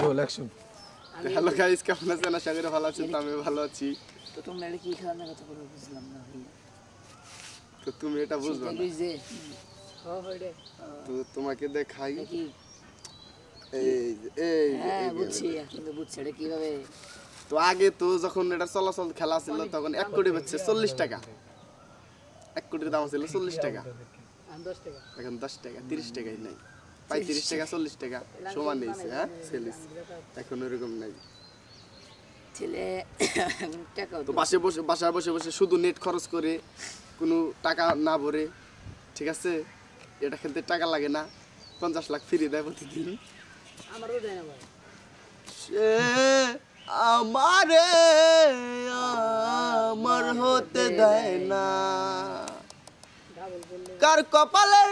Roll action. Hello guys, কেমন আছেন? আশা করি ভালো আছেন। আমি ভালো আছি। তো তোমরা কি খাওয়ানোর কথা বলে বুঝলাম না ভাই। তো তুমি এটা বুঝবা না। তো তোমাকে দেখাই। এই বুঝছি, এখন তো বুঝছি এটা কিভাবে। তো আগে তো যখন এটা চলাচল খেলা ছিল তখন 1 কোটি বেচছে 40 টাকা। 1 কোটির দাম ছিল 40 টাকা। এখন 10 টাকা 30 টাকাই নাই। 35 টাকা 40 টাকা সমান নিয়েছে। হ্যাঁ সেলিস এখন এরকম নাই। ছেলে টাকা তো বাসায় বসে বসে শুধু নেট খরচ করে কোনো টাকা না ভরে, ঠিক আছে, এটা খেলতে টাকা লাগে না, 50 লাখ ফ্রি দেয় প্রতিদিন। আমারও দেয় না ভাই। সে আমারে আমার হতে দেয় না। কার কপালের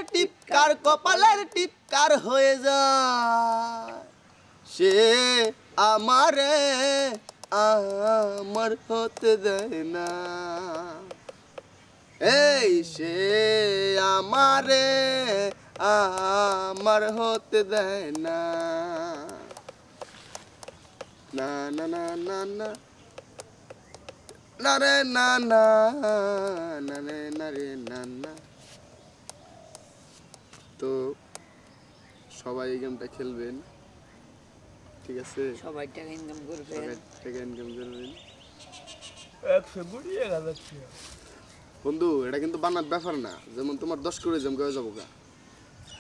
টিপ কার হয়ে যায়, সে আমারে আমার হতে দেয় না। এই সে আমারে আমার হতে দেয় না। না না না না না না রে না না না রে না রে না না। তো সবাই এই গেমটা খেলবেন, ঠিক আছে? সবাই টাকা ইনকাম করবেন। বন্ধু এটা কিন্তু বানার ব্যাপার না। যেমন তোমার 10 কোটি জমকা হয়ে যাবো গা,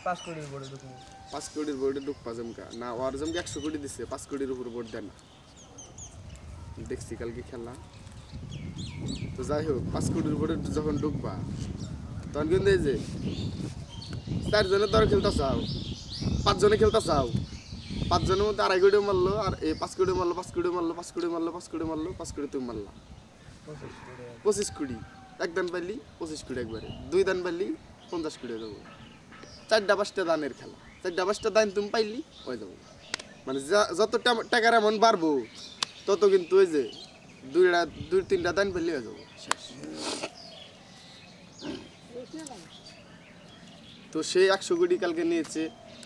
5 কোটির বোর্ডে ঢুকবো। 5 কোটির বোর্ডে ঢুকবা জমকা না। ওর জমকা 100 কোটি দিচ্ছে, 5 কোটির উপর বোর্ড দেয় না। দেখছি কালকে খেলা। তো যাই হোক, 5 কোটির বোর্ডে যখন ঢুকবা তখন কিন্তু এই যে 4 জনে ধরে খেলতে চাও, 5 জনে খেলতে চাও, 5 জনের মধ্যে 2.5 কোটি মারলো, আর এই 5 কোটি মারলো, 5 কোটি মারলো, 5 কোটি মারলো, 5 কোটি মারলো, 5 কোটি তুমি মারলা, 25 কোটি। 1 দান পাইলি 25 কোটি একবারে, 2 দান পাইলি 50 কোটি দেবো। 4টা-5টা দানের খেলা, 4টা-5টা দান তুমি পাইলি হয়ে যাবো। মানে যত টাকার এমন বাড়বো তত কিন্তু ওই যে 2-3টা দান পাইলি হয়ে যাবো শেষ। তো সেই 100 কোটি কালকে নিয়েছে।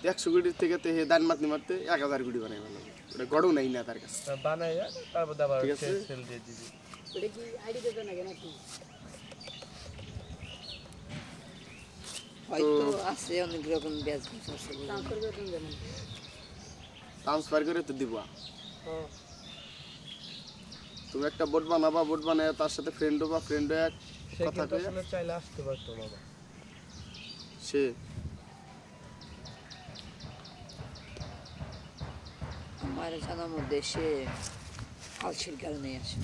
100 কোটির থেকে তো হে দান মারতে 1000 কোটি বানাই ভালো। ওটা গড়ও নাই না তার কাছে, বানাইয়া তারপর আবার ঠিক আছে? সেল দিয়ে দিবি। এটা কি আইডি দেবে নাকি? হয়তো আছে অনেক রকম ব্যাচ আছে। ট্রান্সফার করে তো দিবা। হ্যাঁ, তুমি একটা বোট বানাবা, বোট বানায় তার সাথে ফ্রেন্ড হবা, ফ্রেন্ড এক কথা কই আসলে চাইলে আসতে পারতো বাবা। সে আমার জানার মধ্যে সে আলসির কারণে আসে,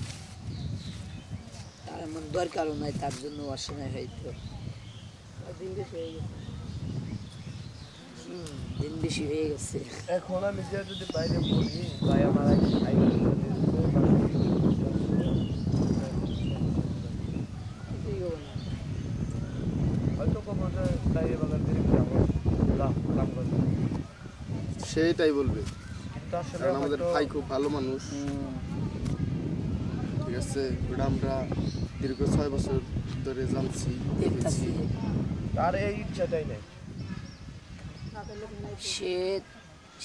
তার এমন দরকারও নাই, তার জন্য আসে না হয়তো। দিন বেশি হয়ে গেছে। এখন আমি যদি বাইরে বলি ভাই আমার হয়তো কবরে বাইরে বাগান দিয়ে কাম করবে, সেইটাই বলবে। আসলে কারণ আমাদের ভাই খুব ভালো মানুষ, ঠিক আছে? ওটা আমরা দীর্ঘ 6 বছর ধরে জানছি, দেখেছি। আর এই ইচ্ছাটাই নেই।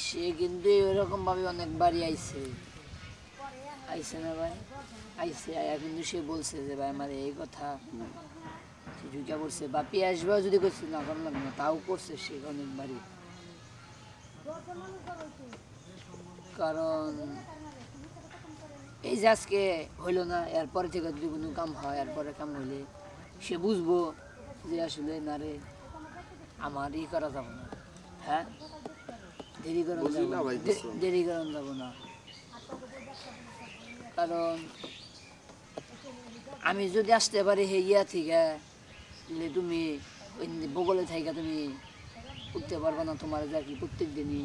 সে কিন্তু এরকম ভাবে অনেকবারই আইছে না ভাই, আইছে আয়া কিন্তু সে বলছে যে ভাই আমার এই কথা, সে ঢুকে বলছে বাপি আসবে যদি করছে না করার লাগবে না, তাও করছে সে অনেকবারই। কারণ এই যে আজকে হইলো না, এরপরে থেকে যদি কোনো কাম হয়, এরপরে কাম হইলে সে বুঝবো যে আসলে না রে আমার ই করা যাবো না। হ্যাঁ, দেরি করান যাবো না। কারণ আমি যদি আসতে পারি ইয়া থেকে, তুমি ওই বগলে থেকে তুমি উঠতে পারবে না। তোমার যা কি প্রত্যেক দিনই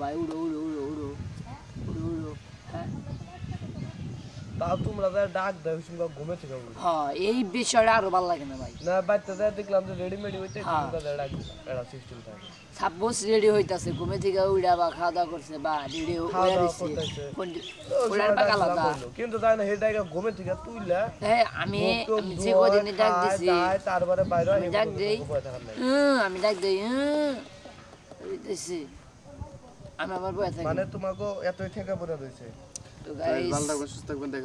ভাই উড়ো উড়ো উড়ো উড়ো উড়ো উড়ো। হ্যাঁ, তাও তোমরা ডাক দেয় ঘুমে থেকে। হ্যাঁ, এই বিষয়টা আরো ভালো লাগে না ভাই। না বাচ্চাদের দেখলাম যে রেডিমেড হইতে ডাক এটা সিস্টেম থাকে। সাপোজ রেডি হইতাছে, ঘুমে থেকে উড়া বা খাওয়া দাওয়া করছে বা রেডি হয়ে রইছে, ওটার পাক আলাদা। কিন্তু তাই না হেডাইগা ঘুমে থেকে তুইলা, হ্যাঁ, আমি যে কদিন ডাক দিছি তারপরে বাইরে আমি ডাক দেই, আমি ডাক দেই, আমি আমার বয়ে থাকি মানে তোমাকে এতই ঠেকা পড়ে রয়েছে তো তাই গাইস ভালো থাকবেন সুস্থ থাকবেন দেখা